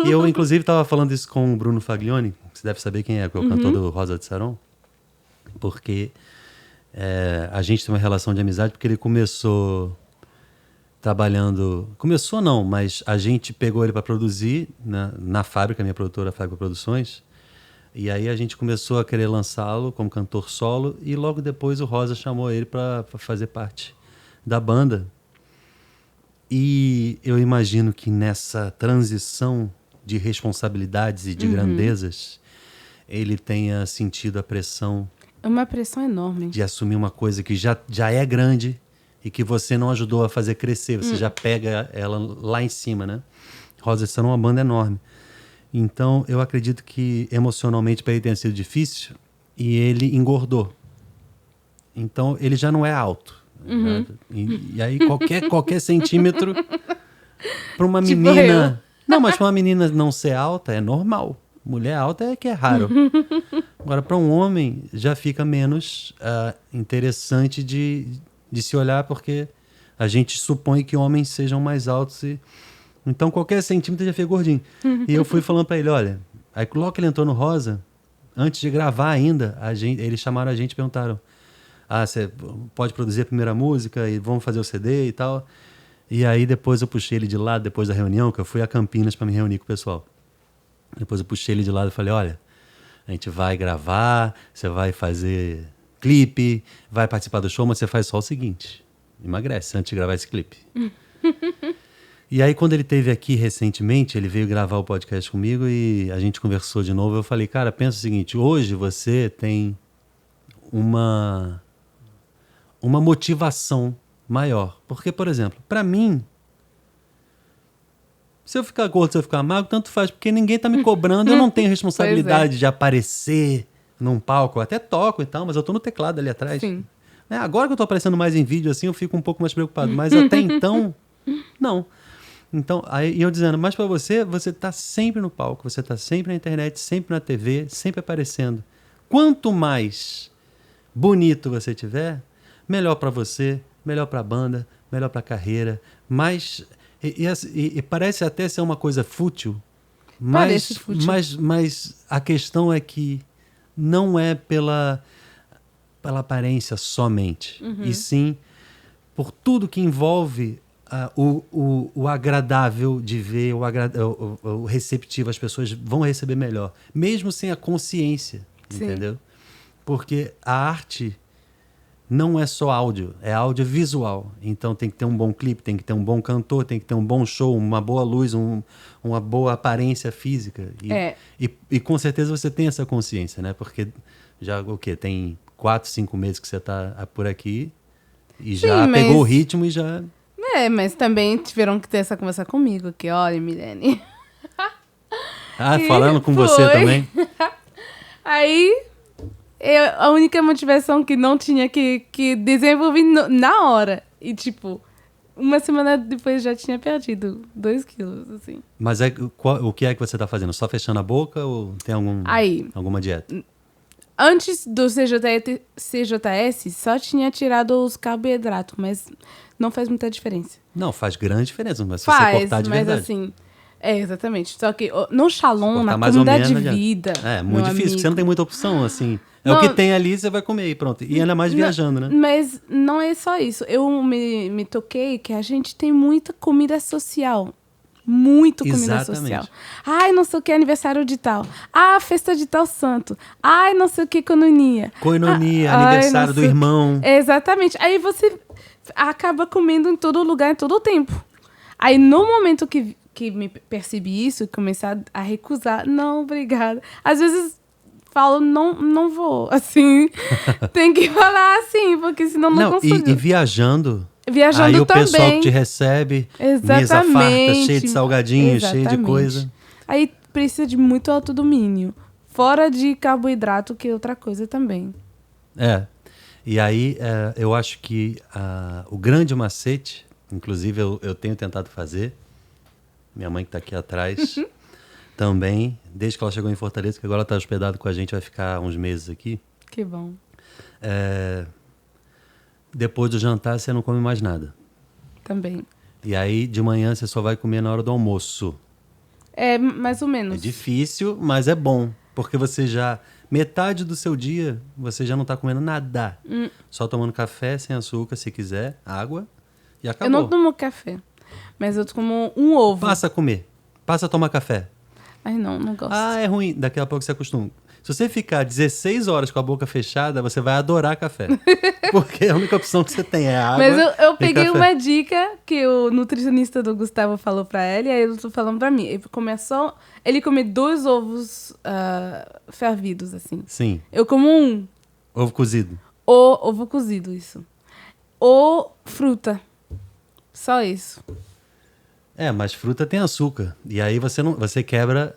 E eu, inclusive, estava falando isso com o Bruno Faglioni, que você deve saber quem é, que é o cantor do Rosa de Saron. Porque a gente tem uma relação de amizade, porque ele começou... trabalhando... Começou não, mas a gente pegou ele para produzir na fábrica, minha produtora, a Fábrica Produções. E aí a gente começou a querer lançá-lo como cantor solo. E logo depois o Rosa chamou ele para fazer parte da banda. E eu imagino que nessa transição de responsabilidades e de grandezas, ele tenha sentido a pressão... É uma pressão enorme. De assumir uma coisa que já é grande... e que você não ajudou a fazer crescer, você já pega ela lá em cima, né? Rosa de Saron é uma banda enorme. Então, eu acredito que emocionalmente para ele tenha sido difícil e ele engordou. Então, ele já não é alto. Né? E aí, qualquer centímetro para uma menina... Não, mas para uma menina não ser alta é normal. Mulher alta é que é raro. Agora, para um homem, já fica menos interessante de se olhar, porque a gente supõe que homens sejam mais altos. Então, qualquer centímetro já fica gordinho. E eu fui falando para ele, olha... Aí, logo que ele entrou no Rosa, antes de gravar ainda, eles chamaram a gente e perguntaram, você pode produzir a primeira música e vamos fazer o CD e tal. E aí, depois eu puxei ele de lado, depois da reunião, que eu fui a Campinas para me reunir com o pessoal. Depois eu puxei ele de lado e falei, olha, a gente vai gravar, você vai fazer... clipe, vai participar do show, mas você faz só o seguinte, emagrece antes de gravar esse clipe. E aí, quando ele esteve aqui recentemente, ele veio gravar o podcast comigo e a gente conversou de novo. Eu falei, cara, pensa o seguinte, hoje você tem uma motivação maior. Porque, por exemplo, para mim, se eu ficar gordo, se eu ficar magro, tanto faz, porque ninguém tá me cobrando, eu não tenho responsabilidade de aparecer num palco. Eu até toco e tal, mas eu tô no teclado ali atrás. Sim. Agora que eu tô aparecendo mais em vídeo assim, eu fico um pouco mais preocupado. Mas até então, não. Então, aí eu dizendo, mas para você tá sempre no palco, você tá sempre na internet, sempre na TV, sempre aparecendo. Quanto mais bonito você tiver, melhor para você, melhor para a banda, melhor para a carreira, mais e parece até ser uma coisa fútil, mas a questão é que não é pela aparência somente, e sim por tudo que envolve o agradável de ver, o receptivo, as pessoas vão receber melhor, mesmo sem a consciência, entendeu? Porque a arte não é só áudio, é audiovisual. Então tem que ter um bom clipe, tem que ter um bom cantor, tem que ter um bom show, uma boa luz, uma boa aparência física. E com certeza você tem essa consciência, né? Porque já tem 4, 5 meses que você está por aqui e já pegou o ritmo e já... mas também tiveram que ter essa conversa comigo, que olha, Milene... falando com você também? Aí... a única motivação que não tinha que desenvolver na hora. E, tipo, uma semana depois já tinha perdido 2 quilos, assim. Mas o que é que você tá fazendo? Só fechando a boca ou tem alguma dieta? Antes do CJS, só tinha tirado os carboidratos, mas não faz muita diferença. Não, faz grande diferença, mas se você cortar de verdade. Mas assim... exatamente. Só que no Shalom, na comunidade de vida... É muito difícil, porque você não tem muita opção, assim... O que tem ali, você vai comer e pronto. E ainda mais viajando, né? Mas não é só isso. Eu me toquei que a gente tem muita comida social. Muito comida social. Ai, não sei o que, aniversário de tal. Festa de tal santo. Ai, não sei o que, coinonia. Aniversário do irmão. Exatamente. Aí você acaba comendo em todo lugar, em todo o tempo. Aí, no momento que me percebi isso, comecei a recusar. Não, obrigada. Às vezes... falo, não vou, assim, tem que falar assim, porque senão não consigo. E viajando aí o também. Pessoal que te recebe, mesa farta, cheia de salgadinhos, cheia de coisa. Aí precisa de muito autodomínio, fora de carboidrato, que é outra coisa também. E aí eu acho que o grande macete, inclusive eu tenho tentado fazer, minha mãe que está aqui atrás... Também, desde que ela chegou em Fortaleza, que agora ela está hospedada com a gente, vai ficar uns meses aqui. Que bom. Depois do jantar, você não come mais nada. Também. E aí, de manhã, você só vai comer na hora do almoço. Mais ou menos. É difícil, mas é bom. Porque você já... metade do seu dia, você já não está comendo nada. Só tomando café sem açúcar, se quiser, água, e acabou. Eu não tomo café, mas eu tomo um ovo. Passa a comer. Passa a tomar café. Ai, não gosto. É ruim. Daqui a pouco você acostuma. Se você ficar 16 horas com a boca fechada, você vai adorar café. Porque a única opção que você tem é água. Mas eu peguei uma dica que o nutricionista do Gustavo falou pra ele, e aí eu tô falando pra mim. Ele come 2 ovos fervidos, assim. Sim. Eu como um. Ovo cozido. Ovo cozido, isso. Ou fruta. Só isso. Mas fruta tem açúcar. E aí você quebra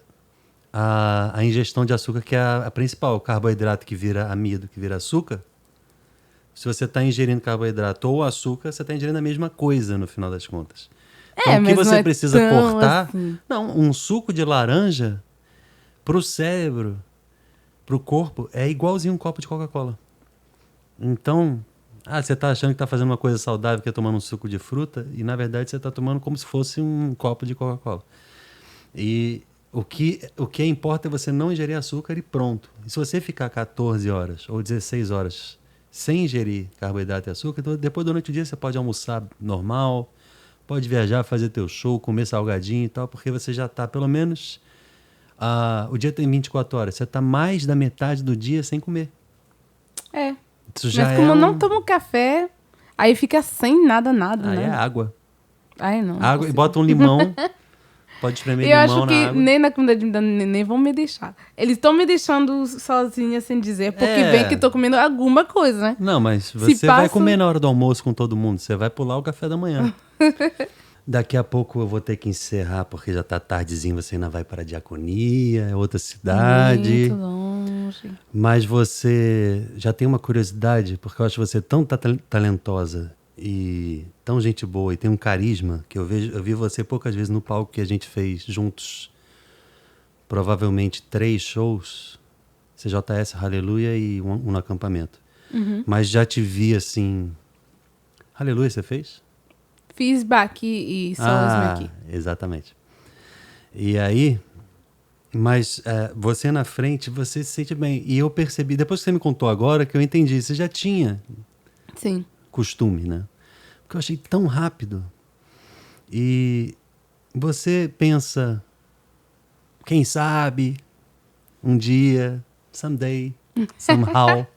a ingestão de açúcar, que é a principal. O carboidrato que vira amido, que vira açúcar. Se você está ingerindo carboidrato ou açúcar, você está ingerindo a mesma coisa no final das contas. Então, o que você precisa cortar... Assim. Não, um suco de laranja para o cérebro, para o corpo, é igualzinho um copo de Coca-Cola. Então... você está achando que está fazendo uma coisa saudável, que é tomando um suco de fruta, e na verdade você está tomando como se fosse um copo de Coca-Cola. E o que importa é você não ingerir açúcar e pronto. E se você ficar 14 horas ou 16 horas sem ingerir carboidrato e açúcar, então depois durante o dia você pode almoçar normal, pode viajar, fazer teu show, comer salgadinho e tal, porque você já está pelo menos... o dia tem 24 horas, você está mais da metade do dia sem comer. Mas como eu não tomo café, Aí fica sem nada, Aí né? é água. Ai, não. Água e bota um limão. Pode espremer E eu limão acho que na água. nem na comunidade nem vão me deixar. Eles estão me deixando sozinha, sem dizer, porque vem que tô comendo alguma coisa, né? Não, mas você vai comer na hora do almoço com todo mundo. Você vai pular o café da manhã. Daqui a pouco eu vou ter que encerrar, porque já tá tardezinho, você ainda vai para a Diaconia, é outra cidade. Muito longe. Mas você já tem uma curiosidade, porque eu acho você tão talentosa e tão gente boa e tem um carisma que eu vi você poucas vezes no palco que a gente fez juntos, provavelmente 3 shows, CJS, Aleluia e um no acampamento. Mas já te vi assim... Aleluia, você fez? Fiz Baqui e Solisme aqui. Exatamente. E aí... Mas você na frente, você se sente bem. E eu percebi, depois que você me contou agora, que eu entendi. Você já tinha Sim. costume, né? Porque eu achei tão rápido. E você pensa, quem sabe, um dia, someday, somehow,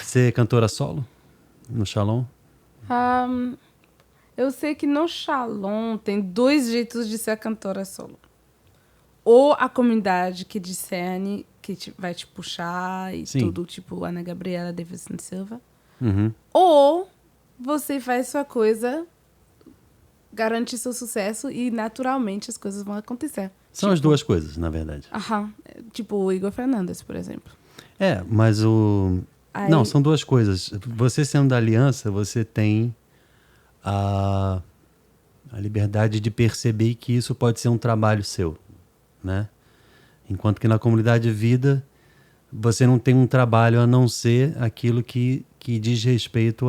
ser cantora solo no Shalom? Eu sei que no Shalom tem 2 jeitos de ser cantora solo. Ou a comunidade que discerne, que vai te puxar e Sim. tudo, tipo Ana Gabriela Davidson Silva. Uhum. Ou você faz sua coisa, garante seu sucesso e naturalmente as coisas vão acontecer. São as duas coisas, na verdade. Aham. Tipo o Igor Fernandes, por exemplo. Mas o... Aí- Não, são duas coisas. Você sendo da aliança, você tem a liberdade de perceber que isso pode ser um trabalho seu, né? Enquanto que na comunidade de vida, você não tem um trabalho a não ser aquilo que diz respeito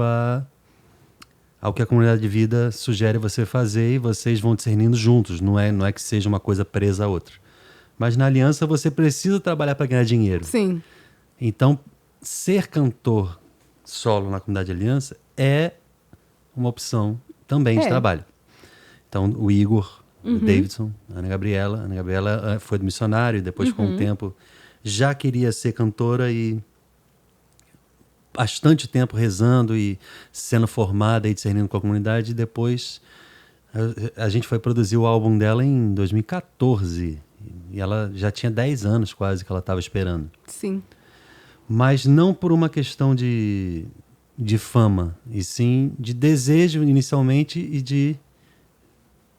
ao que a comunidade de vida sugere você fazer e vocês vão discernindo juntos. Não é que seja uma coisa presa a outra. Mas na aliança você precisa trabalhar para ganhar dinheiro. Sim. Então, ser cantor solo na comunidade de aliança é uma opção também de trabalho. Então, o Igor, o Davidson, a Ana Gabriela. A Ana Gabriela foi do missionário e depois, com o tempo, já queria ser cantora e bastante tempo rezando e sendo formada e discernindo com a comunidade. E depois, a gente foi produzir o álbum dela em 2014. E ela já tinha 10 anos quase que ela estava esperando. Sim. Mas não por uma questão de fama, e sim de desejo inicialmente e de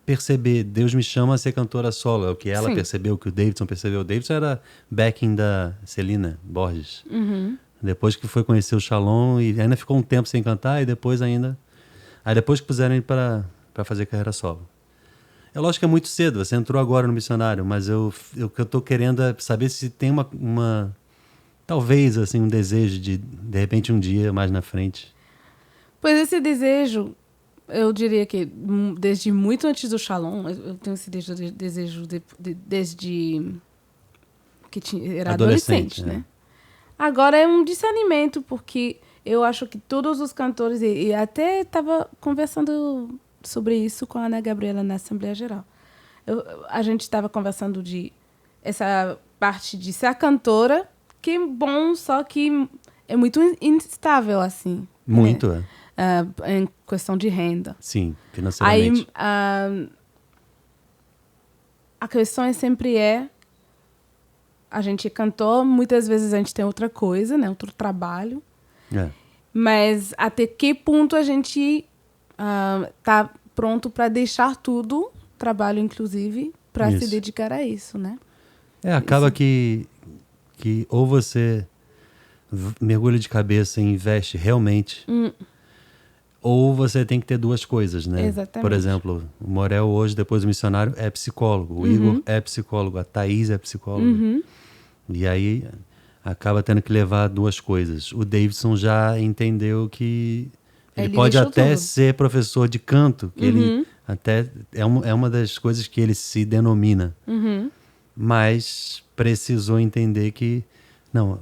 perceber, Deus me chama a ser cantora solo. É o que ela percebeu, o que o Davidson percebeu. O Davidson era backing da Celina Borges. Depois que foi conhecer o Shalom, e ainda ficou um tempo sem cantar, e depois ainda... Aí depois que puseram ele para fazer carreira solo. É lógico que é muito cedo, você entrou agora no missionário, mas o que eu estou querendo é saber se tem uma talvez assim um desejo de repente um dia mais na frente. Pois esse desejo, eu diria que desde muito antes do Shalom, eu tenho esse desejo desde que era adolescente, né? Agora é um discernimento, porque eu acho que todos os cantores, e até estava conversando sobre isso com a Ana Gabriela na Assembleia Geral. A gente estava conversando de essa parte de ser a cantora, que é bom, só que é muito instável, assim. Muito, né? Em questão de renda. Sim, financeiramente. Aí, a questão sempre a gente cantou, muitas vezes a gente tem outra coisa, né? Outro trabalho. Mas até que ponto a gente tá pronto para deixar tudo, trabalho inclusive, para se dedicar a isso, né? Acaba que ou você mergulha de cabeça e investe realmente, ou você tem que ter duas coisas, né? Exatamente. Por exemplo, o Morel hoje, depois do missionário, é psicólogo. O Igor é psicólogo. A Thaís é psicóloga. E aí acaba tendo que levar duas coisas. O Davidson já entendeu que ele pode até ser professor de canto, que ele até é uma das coisas que ele se denomina. Mas precisou entender que não,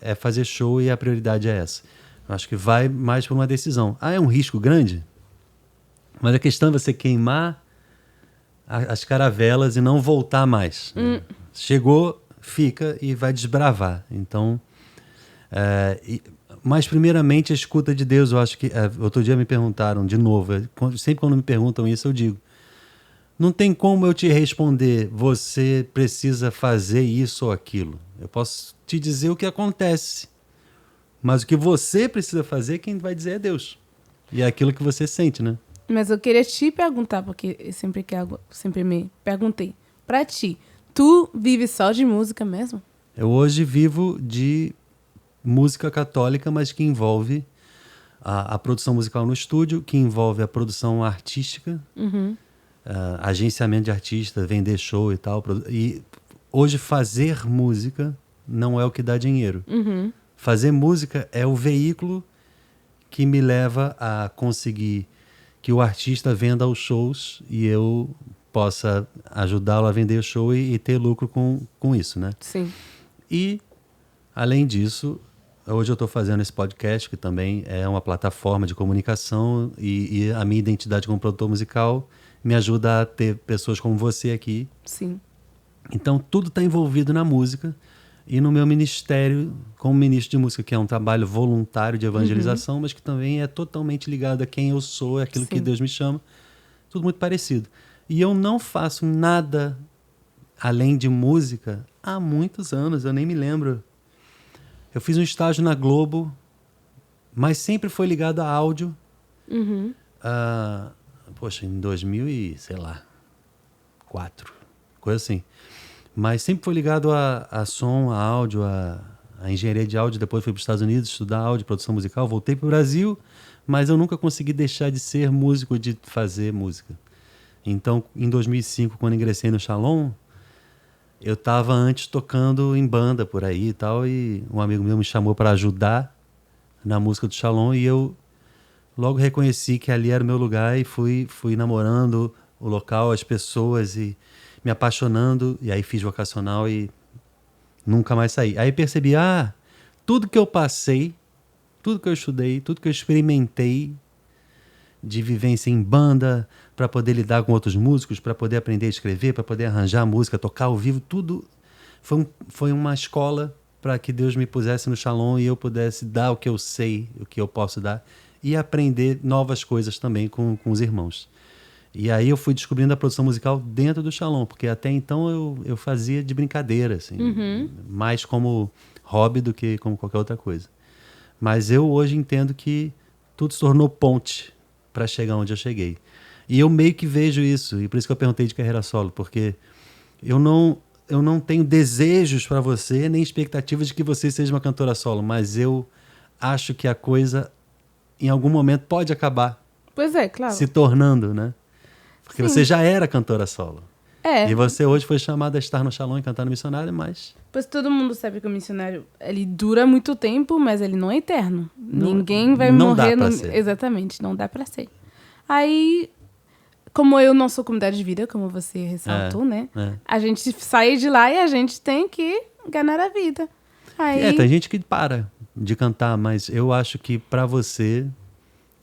é fazer show e a prioridade é essa. Eu acho que vai mais por uma decisão. É um risco grande? Mas a questão é você queimar as caravelas e não voltar mais. Chegou, fica e vai desbravar. Então, Mas, primeiramente, a escuta de Deus. Eu acho que... outro dia me perguntaram, de novo, sempre quando me perguntam isso, eu digo, não tem como eu te responder, você precisa fazer isso ou aquilo. Eu posso te dizer o que acontece. Mas o que você precisa fazer, quem vai dizer é Deus. E é aquilo que você sente, né? Mas eu queria te perguntar, porque eu sempre me perguntei. Pra ti, tu vive só de música mesmo? Eu hoje vivo de música católica, mas que envolve a produção musical no estúdio, que envolve a produção artística, agenciamento de artista, vender show e tal. E hoje fazer música não é o que dá dinheiro. Fazer música é o veículo que me leva a conseguir que o artista venda os shows e eu possa ajudá-lo a vender o show e ter lucro com isso, né? Sim. E, além disso, hoje eu estou fazendo esse podcast, que também é uma plataforma de comunicação e a minha identidade como produtor musical me ajuda a ter pessoas como você aqui. Sim. Então, tudo está envolvido na música e no meu ministério como ministro de música, que é um trabalho voluntário de evangelização, mas que também é totalmente ligado a quem eu sou, é aquilo que Deus me chama. Tudo muito parecido. E eu não faço nada além de música há muitos anos, eu nem me lembro. Eu fiz um estágio na Globo, mas sempre foi ligado a áudio. Em 2000 e, sei lá, 4, coisa assim. Mas sempre foi ligado a som, a áudio, a engenharia de áudio. Depois fui para os Estados Unidos estudar áudio, produção musical. Voltei para o Brasil, mas eu nunca consegui deixar de ser músico, de fazer música. Então, em 2005, quando ingressei no Shalom, eu estava antes tocando em banda por aí e tal, e um amigo meu me chamou para ajudar na música do Shalom, e eu logo reconheci que ali era o meu lugar e fui namorando o local, as pessoas e me apaixonando, e aí fiz vocacional e nunca mais saí. Aí percebi, tudo que eu passei, tudo que eu estudei, tudo que eu experimentei de vivência em banda, para poder lidar com outros músicos, para poder aprender a escrever, para poder arranjar música, tocar ao vivo, tudo foi uma escola para que Deus me pusesse no Shalom e eu pudesse dar o que eu sei, o que eu posso dar, e aprender novas coisas também com os irmãos. E aí eu fui descobrindo a produção musical dentro do Shalom, porque até então eu fazia de brincadeira, assim, mais como hobby do que como qualquer outra coisa. Mas eu hoje entendo que tudo se tornou ponte para chegar onde eu cheguei. E eu meio que vejo isso, e por isso que eu perguntei de carreira solo, porque eu não tenho desejos para você, nem expectativas de que você seja uma cantora solo, mas eu acho que a coisa, em algum momento, pode acabar. Pois é, claro. Se tornando, né? Porque você já era cantora solo. É. E você hoje foi chamada a estar no Shalom e cantar no missionário, mas... Pois todo mundo sabe que o missionário, ele dura muito tempo, mas ele não é eterno. Ninguém vai não morrer... Dá pra ser. Exatamente, não dá pra ser. Aí, como eu não sou comunidade de vida, como você ressaltou, né? A gente sai de lá e a gente tem que ganhar a vida. Aí... tem gente que para de cantar, mas eu acho que pra você...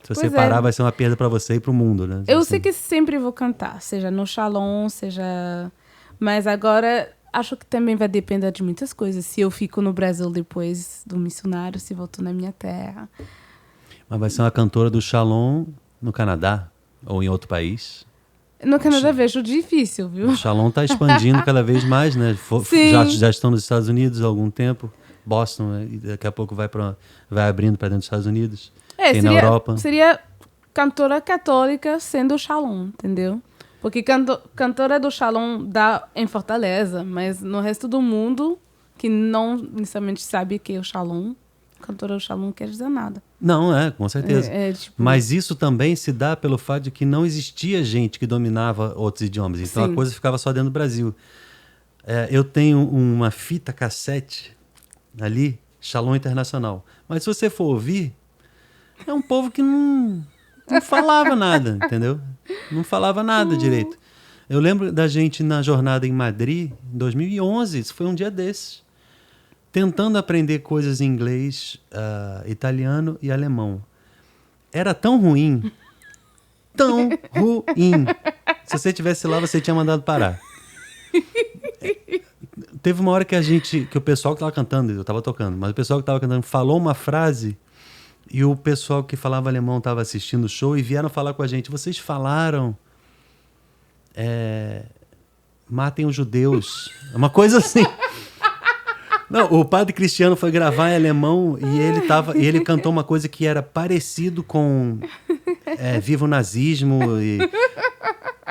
Se você parar, vai ser uma perda pra você e pro mundo, né? Eu sei que sempre vou cantar, seja no Shalom, seja... Mas agora, acho que também vai depender de muitas coisas. Se eu fico no Brasil depois do missionário, se volto na minha terra. Mas vai ser uma cantora do Shalom no Canadá? Ou em outro país? No Canadá vejo difícil, viu? O Shalom está expandindo cada vez mais, né? Já estão nos Estados Unidos há algum tempo. Boston, né? E daqui a pouco vai abrindo para dentro dos Estados Unidos. Tem na Europa. Seria cantora católica sendo Shalom, entendeu? Porque cantora do Shalom dá em Fortaleza, mas no resto do mundo, que não necessariamente sabe que é o Shalom, cantora do Shalom não quer dizer nada. Não, com certeza. Tipo... Mas isso também se dá pelo fato de que não existia gente que dominava outros idiomas. Então a coisa ficava só dentro do Brasil. Eu tenho uma fita cassete ali, Shalom Internacional. Mas se você for ouvir, é um povo que não falava nada, entendeu? Não falava nada direito. Eu lembro da gente na jornada em Madrid, em 2011, isso foi um dia desses, tentando aprender coisas em inglês, italiano e alemão. Era tão ruim. Se você estivesse lá, você tinha mandado parar. Teve uma hora que o pessoal que estava cantando, eu estava tocando, mas o pessoal que estava cantando falou uma frase E o pessoal que falava alemão estava assistindo o show e vieram falar com a gente. Vocês falaram... matem os judeus. Uma coisa assim. Não, o padre Cristiano foi gravar em alemão e ele cantou uma coisa que era parecido com Viva o Nazismo.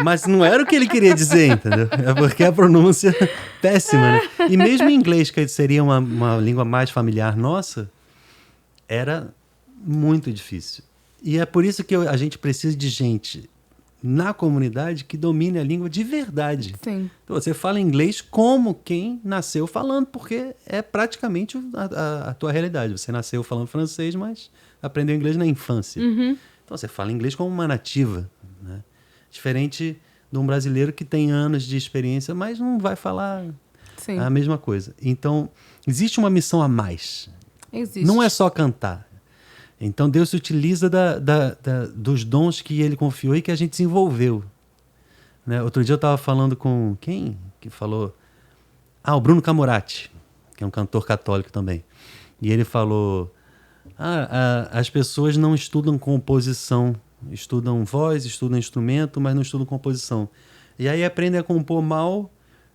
Mas não era o que ele queria dizer, entendeu? É porque a pronúncia é péssima, né? E mesmo em inglês, que seria uma língua mais familiar nossa, era muito difícil. E é por isso que a gente precisa de gente na comunidade que domine a língua de verdade. Sim. Então, você fala inglês como quem nasceu falando, porque é praticamente a tua realidade. Você nasceu falando francês, mas aprendeu inglês na infância. Uhum. Então você fala inglês como uma nativa, né? Diferente de um brasileiro que tem anos de experiência, mas não vai falar Sim. a mesma coisa. Então, existe uma missão a mais. Existe. Não é só cantar. Então Deus se utiliza dos dons que Ele confiou e que a gente desenvolveu. Né? Outro dia eu estava falando com quem que falou? O Bruno Camurati, que é um cantor católico também. E ele falou, as pessoas não estudam composição, estudam voz, estudam instrumento, mas não estudam composição. E aí aprendem a compor mal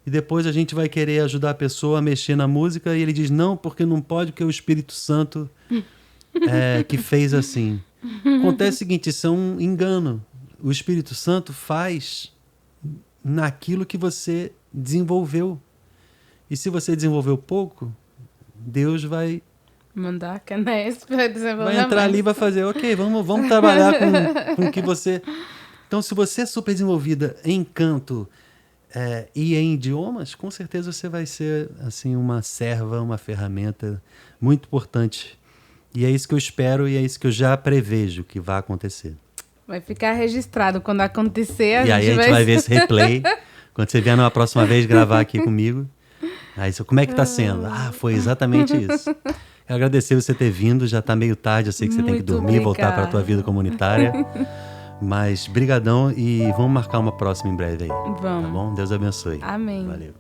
e depois a gente vai querer ajudar a pessoa a mexer na música e ele diz, não, porque não pode, porque é o Espírito Santo... que fez assim. Acontece o seguinte, isso é um engano. O Espírito Santo faz naquilo que você desenvolveu. E se você desenvolveu pouco, Deus vai... mandar canais para desenvolver. Vai entrar ali e vai fazer, ok, vamos trabalhar com o que você... Então, se você é super desenvolvida em canto e em idiomas, com certeza você vai ser assim, uma serva, uma ferramenta muito importante. E é isso que eu espero e é isso que eu já prevejo que vai acontecer. Vai ficar registrado. Quando acontecer, e aí a gente vai ver esse replay. Quando você vier na próxima vez gravar aqui comigo. Aí, como é que tá sendo? Foi exatamente isso. Eu agradecer você ter vindo. Já tá meio tarde, eu sei que você tem que dormir, voltar para a tua vida comunitária. Mas brigadão e vamos marcar uma próxima em breve aí. Vamos. Tá bom? Deus abençoe. Amém. Valeu.